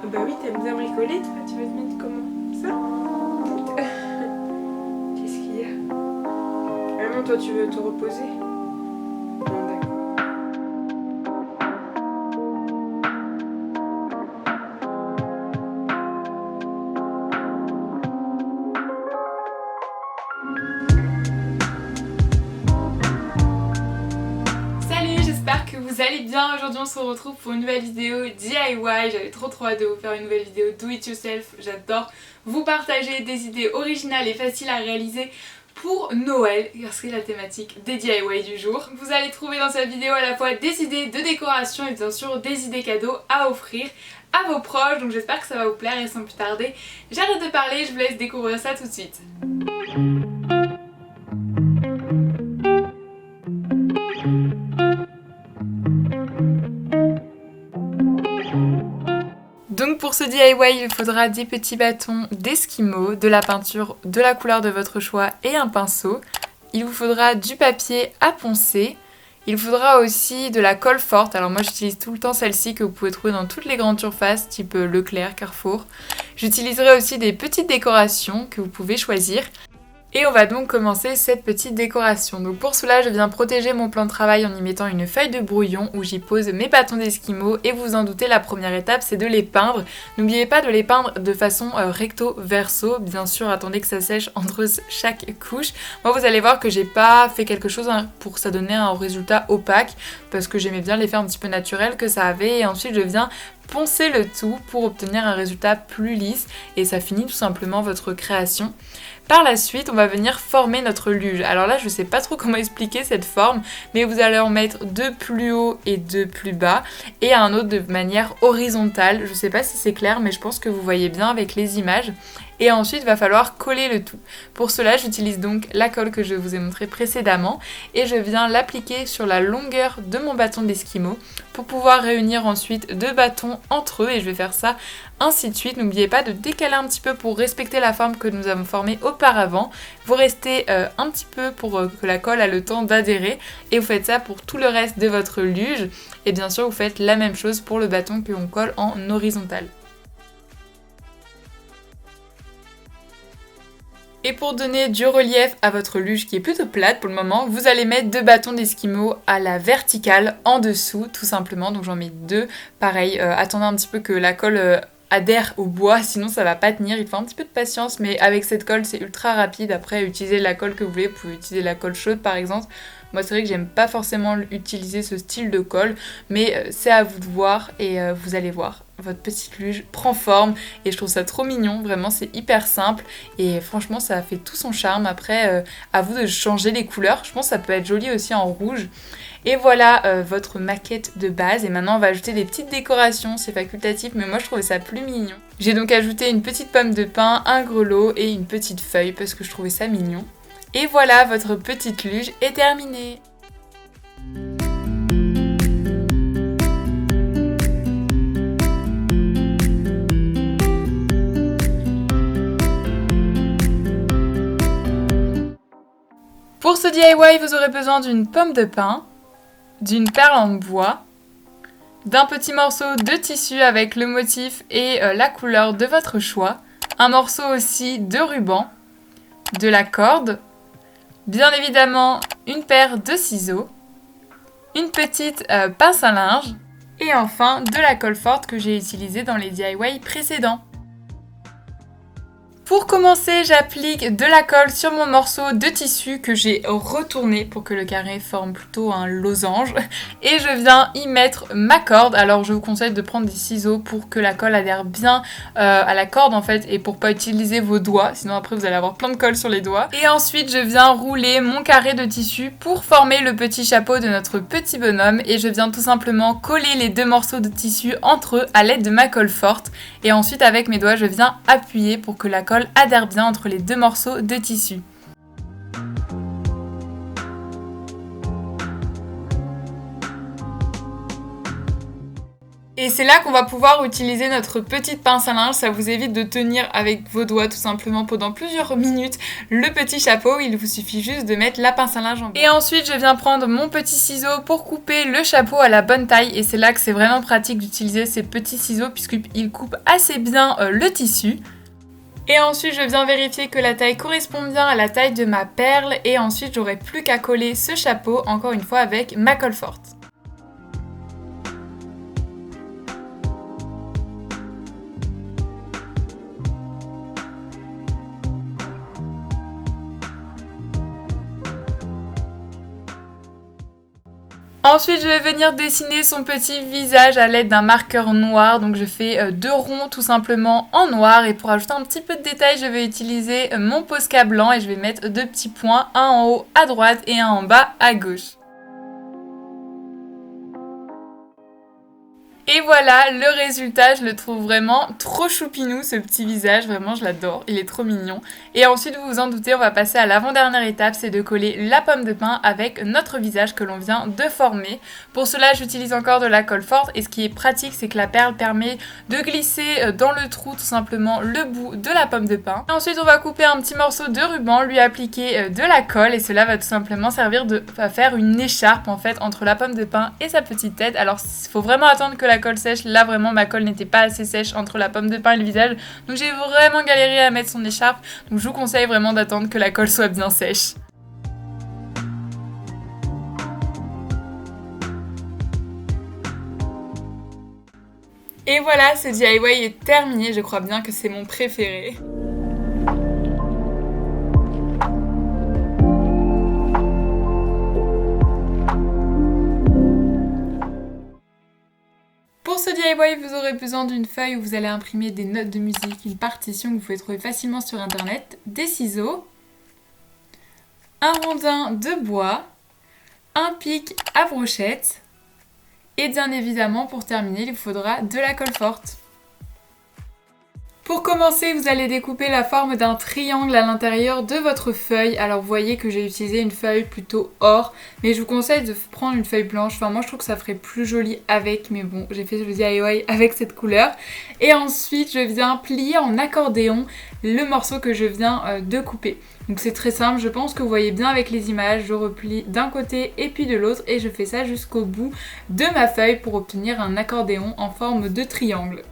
Bah oui, t'aimes bien bricoler, toi. Tu veux te mettre comment? Ça? Qu'est-ce qu'il y a? Vraiment, toi, tu veux te reposer? Non, d'accord. Salut, j'espère que vous allez bien. Aujourd'hui on se retrouve pour une nouvelle vidéo DIY. J'avais trop hâte de vous faire une nouvelle vidéo do it yourself. J'adore vous partager des idées originales et faciles à réaliser pour Noël, car c'est la thématique des DIY du jour. Vous allez trouver dans cette vidéo à la fois des idées de décoration et bien sûr des idées cadeaux à offrir à vos proches. Donc j'espère que ça va vous plaire et sans plus tarder, j'arrête de parler, je vous laisse découvrir ça tout de suite. Donc pour ce DIY, il faudra des petits bâtons d'Eskimo, de la peinture de la couleur de votre choix et un pinceau. Il vous faudra du papier à poncer. Il vous faudra aussi de la colle forte. Alors moi j'utilise tout le temps celle-ci que vous pouvez trouver dans toutes les grandes surfaces type Leclerc, Carrefour. J'utiliserai aussi des petites décorations que vous pouvez choisir. Et on va donc commencer cette petite décoration. Donc pour cela, je viens protéger mon plan de travail en y mettant une feuille de brouillon où j'y pose mes bâtons d'Eskimo. Et vous en doutez, la première étape, c'est de les peindre. N'oubliez pas de les peindre de façon recto-verso. Bien sûr, attendez que ça sèche entre chaque couche. Moi, vous allez voir que j'ai pas fait quelque chose pour que ça donnait un résultat opaque, parce que j'aimais bien l'effet un petit peu naturel que ça avait. Et ensuite, je viens poncer le tout pour obtenir un résultat plus lisse. Et ça finit tout simplement votre création. Par la suite, on va venir former notre luge. Alors là, je sais pas trop comment expliquer cette forme, mais vous allez en mettre deux plus haut et deux plus bas, et un autre de manière horizontale. Je sais pas si c'est clair, mais je pense que vous voyez bien avec les images. Et ensuite, il va falloir coller le tout. Pour cela, j'utilise donc la colle que je vous ai montrée précédemment et je viens l'appliquer sur la longueur de mon bâton d'Eskimo pour pouvoir réunir ensuite deux bâtons entre eux et je vais faire ça ainsi de suite. N'oubliez pas de décaler un petit peu pour respecter la forme que nous avons formée auparavant. Vous restez un petit peu pour que la colle ait le temps d'adhérer et vous faites ça pour tout le reste de votre luge. Et bien sûr, vous faites la même chose pour le bâton que l'on colle en horizontal. Et pour donner du relief à votre luge qui est plutôt plate pour le moment, vous allez mettre deux bâtons d'Eskimo à la verticale en dessous tout simplement. Donc j'en mets deux. Pareil, attendez un petit peu que la colle adhère au bois, sinon ça va pas tenir. Il faut un petit peu de patience, mais avec cette colle c'est ultra rapide. Après, utilisez la colle que vous voulez. Vous pouvez utiliser la colle chaude par exemple. Moi c'est vrai que j'aime pas forcément utiliser ce style de colle, mais c'est à vous de voir et vous allez voir. Votre petite luge prend forme et je trouve ça trop mignon, vraiment c'est hyper simple et franchement ça fait tout son charme. Après à vous de changer les couleurs, je pense que ça peut être joli aussi en rouge. Et voilà votre maquette de base et maintenant on va ajouter des petites décorations, c'est facultatif mais moi je trouvais ça plus mignon. J'ai donc ajouté une petite pomme de pin, un grelot et une petite feuille parce que je trouvais ça mignon. Et voilà, votre petite luge est terminée. Pour ce DIY, vous aurez besoin d'une pomme de pin, d'une perle en bois, d'un petit morceau de tissu avec le motif et la couleur de votre choix, un morceau aussi de ruban, de la corde, bien évidemment une paire de ciseaux, une petite pince à linge et enfin de la colle forte que j'ai utilisée dans les DIY précédents. Pour commencer, j'applique de la colle sur mon morceau de tissu que j'ai retourné pour que le carré forme plutôt un losange. Et je viens y mettre ma corde. Alors je vous conseille de prendre des ciseaux pour que la colle adhère bien à la corde en fait et pour pas utiliser vos doigts. Sinon après vous allez avoir plein de colle sur les doigts. Et ensuite je viens rouler mon carré de tissu pour former le petit chapeau de notre petit bonhomme. Et je viens tout simplement coller les deux morceaux de tissu entre eux à l'aide de ma colle forte. Et ensuite avec mes doigts je viens appuyer pour que la colle adhère bien entre les deux morceaux de tissu. Et c'est là qu'on va pouvoir utiliser notre petite pince à linge, ça vous évite de tenir avec vos doigts tout simplement pendant plusieurs minutes le petit chapeau, il vous suffit juste de mettre la pince à linge en bas. Et ensuite je viens prendre mon petit ciseau pour couper le chapeau à la bonne taille et c'est là que c'est vraiment pratique d'utiliser ces petits ciseaux puisqu'ils coupent assez bien le tissu. Et ensuite je viens vérifier que la taille correspond bien à la taille de ma perle et ensuite j'aurai plus qu'à coller ce chapeau encore une fois avec ma colle forte. Ensuite, je vais venir dessiner son petit visage à l'aide d'un marqueur noir. Donc, je fais 2 ronds tout simplement en noir. Et pour ajouter un petit peu de détail, je vais utiliser mon Posca blanc et je vais mettre 2 petits points, un en haut à droite et un en bas à gauche. Et voilà, le résultat, je le trouve vraiment trop choupinou ce petit visage, vraiment je l'adore, il est trop mignon. Et ensuite, vous vous en doutez, on va passer à l'avant-dernière étape, c'est de coller la pomme de pin avec notre visage que l'on vient de former. Pour cela, j'utilise encore de la colle forte et ce qui est pratique, c'est que la perle permet de glisser dans le trou tout simplement le bout de la pomme de pin. Et ensuite, on va couper un petit morceau de ruban, lui appliquer de la colle et cela va tout simplement servir à faire une écharpe en fait entre la pomme de pin et sa petite tête. Alors, il faut vraiment attendre que la colle sèche. Là vraiment ma colle n'était pas assez sèche entre la pomme de pin et le visage, donc j'ai vraiment galéré à mettre son écharpe, donc je vous conseille vraiment d'attendre que la colle soit bien sèche. Et voilà, ce DIY est terminé, je crois bien que c'est mon préféré. Pour ce DIY, vous aurez besoin d'une feuille où vous allez imprimer des notes de musique, une partition que vous pouvez trouver facilement sur internet, des ciseaux, un rondin de bois, un pic à brochette et bien évidemment pour terminer il vous faudra de la colle forte. Pour commencer, vous allez découper la forme d'un triangle à l'intérieur de votre feuille. Alors vous voyez que j'ai utilisé une feuille plutôt or, mais je vous conseille de prendre une feuille blanche. Enfin moi je trouve que ça ferait plus joli avec, mais bon j'ai fait le DIY avec cette couleur. Et ensuite je viens plier en accordéon le morceau que je viens de couper. Donc c'est très simple, je pense que vous voyez bien avec les images, je replie d'un côté et puis de l'autre et je fais ça jusqu'au bout de ma feuille pour obtenir un accordéon en forme de triangle.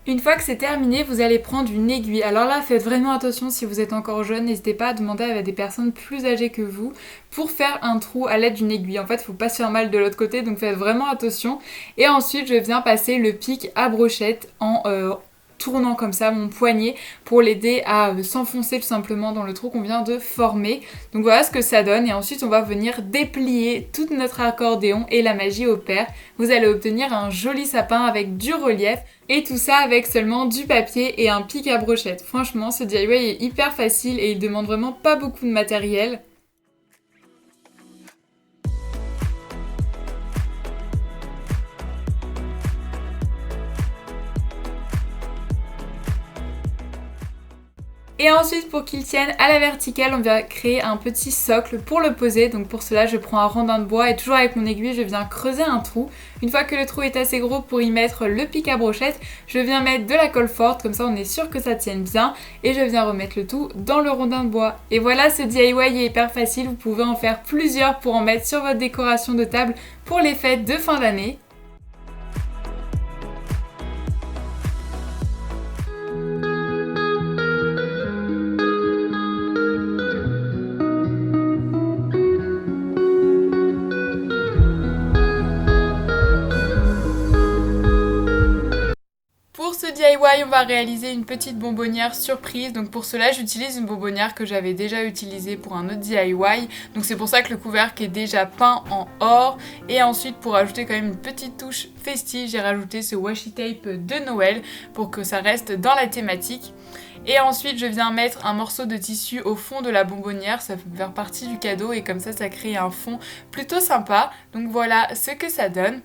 Une fois que c'est terminé, vous allez prendre une aiguille. Alors là, faites vraiment attention si vous êtes encore jeune, n'hésitez pas à demander à des personnes plus âgées que vous pour faire un trou à l'aide d'une aiguille. En fait, il ne faut pas se faire mal de l'autre côté, donc faites vraiment attention. Et ensuite, je viens passer le pic à brochette en tournant comme ça mon poignet pour l'aider à s'enfoncer tout simplement dans le trou qu'on vient de former. Donc voilà ce que ça donne et ensuite on va venir déplier tout notre accordéon et la magie opère. Vous allez obtenir un joli sapin avec du relief et tout ça avec seulement du papier et un pic à brochette. Franchement ce DIY est hyper facile et il demande vraiment pas beaucoup de matériel. Et ensuite pour qu'il tienne à la verticale, on va créer un petit socle pour le poser. Donc pour cela je prends un rondin de bois et toujours avec mon aiguille je viens creuser un trou. Une fois que le trou est assez gros pour y mettre le pic à brochette, je viens mettre de la colle forte, comme ça on est sûr que ça tienne bien. Et je viens remettre le tout dans le rondin de bois. Et voilà, ce DIY est hyper facile, vous pouvez en faire plusieurs pour en mettre sur votre décoration de table pour les fêtes de fin d'année. Pour ce DIY, on va réaliser une petite bonbonnière surprise. Donc pour cela, j'utilise une bonbonnière que j'avais déjà utilisée pour un autre DIY. Donc c'est pour ça que le couvercle est déjà peint en or. Et ensuite, pour ajouter quand même une petite touche festive, j'ai rajouté ce washi tape de Noël pour que ça reste dans la thématique. Et ensuite, je viens mettre un morceau de tissu au fond de la bonbonnière, ça fait faire partie du cadeau et comme ça crée un fond plutôt sympa. Donc voilà ce que ça donne.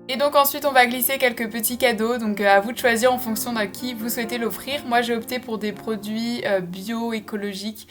Et donc ensuite on va glisser quelques petits cadeaux, donc à vous de choisir en fonction de qui vous souhaitez l'offrir. Moi j'ai opté pour des produits bio, écologiques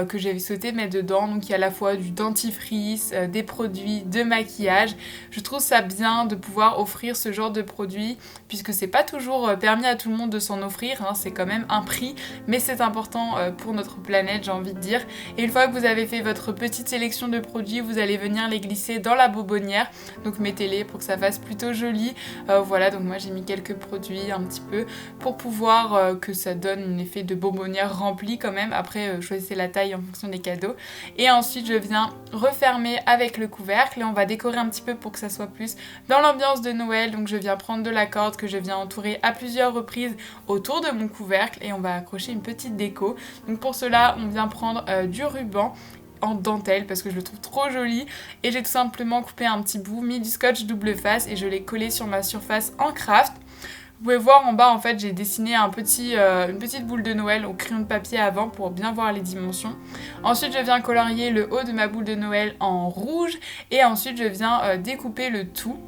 que j'avais souhaité mettre dedans, donc il y a à la fois du dentifrice, des produits de maquillage. Je trouve ça bien de pouvoir offrir ce genre de produits puisque c'est pas toujours permis à tout le monde de s'en offrir, hein, c'est quand même un prix, mais c'est important pour notre planète, j'ai envie de dire. Et une fois que vous avez fait votre petite sélection de produits, vous allez venir les glisser dans la bonbonnière, donc mettez-les pour que ça fasse plutôt joli. Voilà, donc moi j'ai mis quelques produits un petit peu pour pouvoir que ça donne un effet de bonbonnière remplie quand même. Après choisissez la taille en fonction des cadeaux. Et ensuite je viens refermer avec le couvercle et on va décorer un petit peu pour que ça soit plus dans l'ambiance de Noël. Donc je viens prendre de la corde que je viens entourer à plusieurs reprises autour de mon couvercle et on va accrocher une petite déco. Donc pour cela on vient prendre du ruban en dentelle parce que je le trouve trop joli et j'ai tout simplement coupé un petit bout, mis du scotch double face et je l'ai collé sur ma surface en craft. Vous pouvez voir en bas en fait j'ai dessiné une petite boule de Noël au crayon de papier avant pour bien voir les dimensions. Ensuite je viens colorier le haut de ma boule de Noël en rouge et ensuite je viens découper le tout.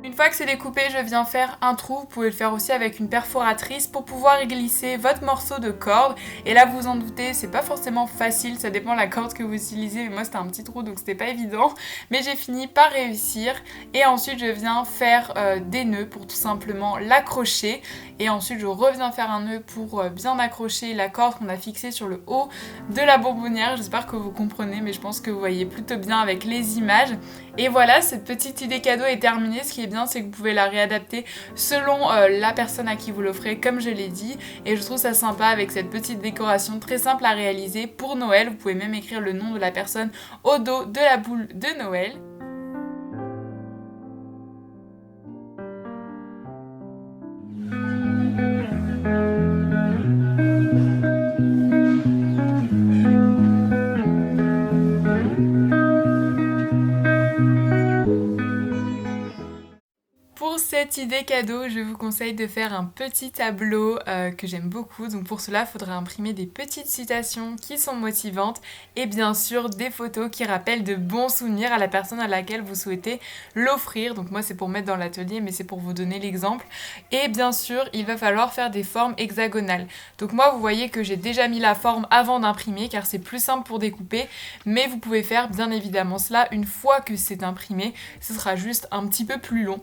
Une fois que c'est découpé, je viens faire un trou. Vous pouvez le faire aussi avec une perforatrice pour pouvoir y glisser votre morceau de corde. Et là, vous vous en doutez, c'est pas forcément facile, ça dépend de la corde que vous utilisez. Mais moi, c'était un petit trou, donc c'était pas évident. Mais j'ai fini par réussir. Et ensuite, je viens faire des nœuds pour tout simplement l'accrocher. Et ensuite, je reviens faire un nœud pour bien accrocher la corde qu'on a fixée sur le haut de la bonbonnière. J'espère que vous comprenez, mais je pense que vous voyez plutôt bien avec les images. Et voilà, cette petite idée cadeau est terminée. Ce qui est bien, c'est que vous pouvez la réadapter selon la personne à qui vous l'offrez, comme je l'ai dit. Et je trouve ça sympa avec cette petite décoration très simple à réaliser pour Noël. Vous pouvez même écrire le nom de la personne au dos de la boule de Noël. Pour cette idée cadeau, je vous conseille de faire un petit tableau que j'aime beaucoup. Donc pour cela, il faudra imprimer des petites citations qui sont motivantes et bien sûr des photos qui rappellent de bons souvenirs à la personne à laquelle vous souhaitez l'offrir. Donc moi c'est pour mettre dans l'atelier, mais c'est pour vous donner l'exemple. Et bien sûr, il va falloir faire des formes hexagonales. Donc moi, vous voyez que j'ai déjà mis la forme avant d'imprimer car c'est plus simple pour découper. Mais vous pouvez faire bien évidemment cela une fois que c'est imprimé. Ce sera juste un petit peu plus long.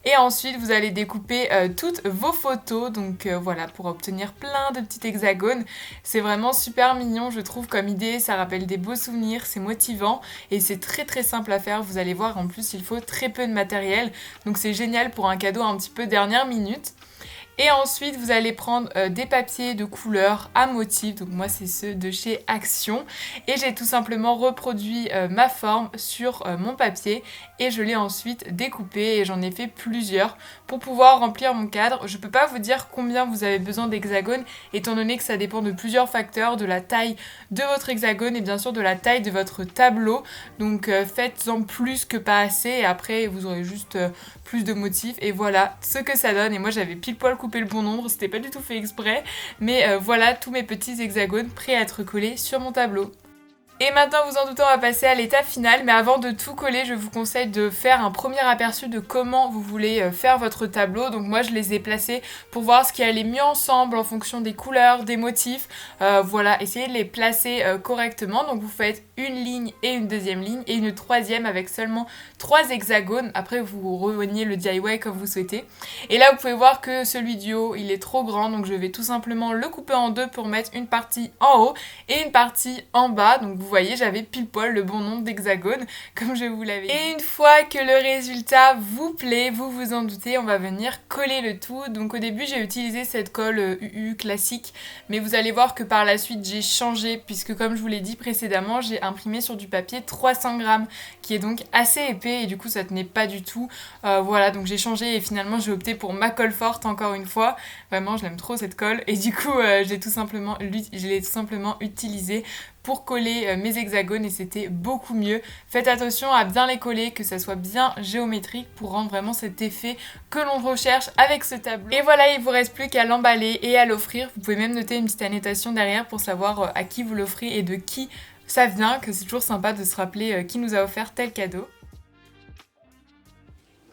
Et ensuite, vous allez découper toutes vos photos, donc voilà, pour obtenir plein de petits hexagones. C'est vraiment super mignon, je trouve, comme idée. Ça rappelle des beaux souvenirs, c'est motivant et c'est très très simple à faire. Vous allez voir, en plus, il faut très peu de matériel, donc c'est génial pour un cadeau un petit peu dernière minute. Et ensuite, vous allez prendre des papiers de couleur à motif. Donc moi, c'est ceux de chez Action. Et j'ai tout simplement reproduit ma forme sur mon papier. Et je l'ai ensuite découpé. Et j'en ai fait plusieurs pour pouvoir remplir mon cadre. Je peux pas vous dire combien vous avez besoin d'hexagones, étant donné que ça dépend de plusieurs facteurs. De la taille de votre hexagone et bien sûr de la taille de votre tableau. Donc faites-en plus que pas assez. Et après, vous aurez juste plus de motifs. Et voilà ce que ça donne. Et moi, j'avais pile poil coupé le bon nombre, c'était pas du tout fait exprès, mais voilà tous mes petits hexagones prêts à être collés sur mon tableau. Et maintenant, vous en doutez, on va passer à l'étape finale, mais avant de tout coller, je vous conseille de faire un premier aperçu de comment vous voulez faire votre tableau. Donc moi, je les ai placés pour voir ce qui allait mieux ensemble en fonction des couleurs, des motifs. Voilà, essayez de les placer correctement. Donc vous faites une ligne et une deuxième ligne et une troisième avec seulement 3 hexagones. Après, vous rejoignez le DIY comme vous souhaitez. Et là, vous pouvez voir que celui du haut, il est trop grand, donc je vais tout simplement le couper en deux pour mettre une partie en haut et une partie en bas. Donc vous voyez, j'avais pile poil le bon nombre d'hexagones, comme je vous l'avais dit. Et une fois que le résultat vous plaît, vous vous en doutez, on va venir coller le tout. Donc au début, j'ai utilisé cette colle UU classique, mais vous allez voir que par la suite, j'ai changé, puisque comme je vous l'ai dit précédemment, j'ai imprimé sur du papier 300 grammes, qui est donc assez épais, et du coup, ça tenait pas du tout. Voilà, donc j'ai changé, et finalement, j'ai opté pour ma colle forte, encore une fois. Vraiment, je l'aime trop, cette colle, et du coup, je l'ai tout simplement utilisée pour coller mes hexagones et c'était beaucoup mieux. Faites attention à bien les coller, que ça soit bien géométrique pour rendre vraiment cet effet que l'on recherche avec ce tableau. Et voilà, il vous reste plus qu'à l'emballer et à l'offrir. Vous pouvez même noter une petite annotation derrière pour savoir à qui vous l'offrez et de qui ça vient, que c'est toujours sympa de se rappeler qui nous a offert tel cadeau.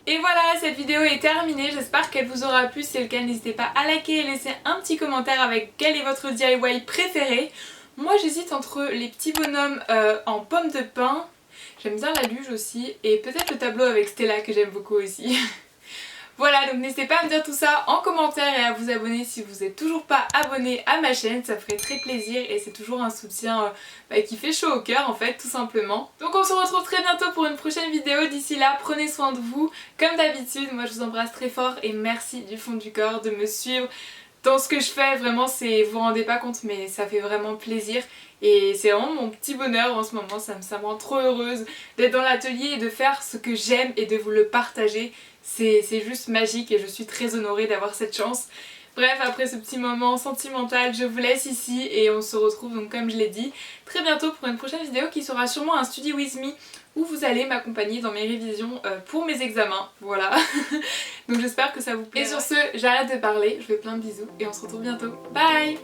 Et voilà, cette vidéo est terminée, j'espère qu'elle vous aura plu. Si c'est le cas, n'hésitez pas à liker et laisser un petit commentaire avec quel est votre DIY préféré. Moi j'hésite entre les petits bonhommes en pomme de pin, j'aime bien la luge aussi, et peut-être le tableau avec Stella que j'aime beaucoup aussi. Voilà, donc n'hésitez pas à me dire tout ça en commentaire et à vous abonner si vous n'êtes toujours pas abonné à ma chaîne, ça ferait très plaisir et c'est toujours un soutien qui fait chaud au cœur en fait, tout simplement. Donc on se retrouve très bientôt pour une prochaine vidéo, d'ici là prenez soin de vous, comme d'habitude, moi je vous embrasse très fort et merci du fond du corps de me suivre dans ce que je fais, vraiment vous vous rendez pas compte mais ça fait vraiment plaisir et c'est vraiment mon petit bonheur en ce moment, ça me rend trop heureuse d'être dans l'atelier et de faire ce que j'aime et de vous le partager. C'est juste magique et je suis très honorée d'avoir cette chance. Bref, après ce petit moment sentimental, je vous laisse ici et on se retrouve donc comme je l'ai dit très bientôt pour une prochaine vidéo qui sera sûrement un study with me où vous allez m'accompagner dans mes révisions pour mes examens, voilà. Donc j'espère que ça vous plaît. Et sur ce, j'arrête de parler, je vous fais plein de bisous et on se retrouve bientôt. Bye!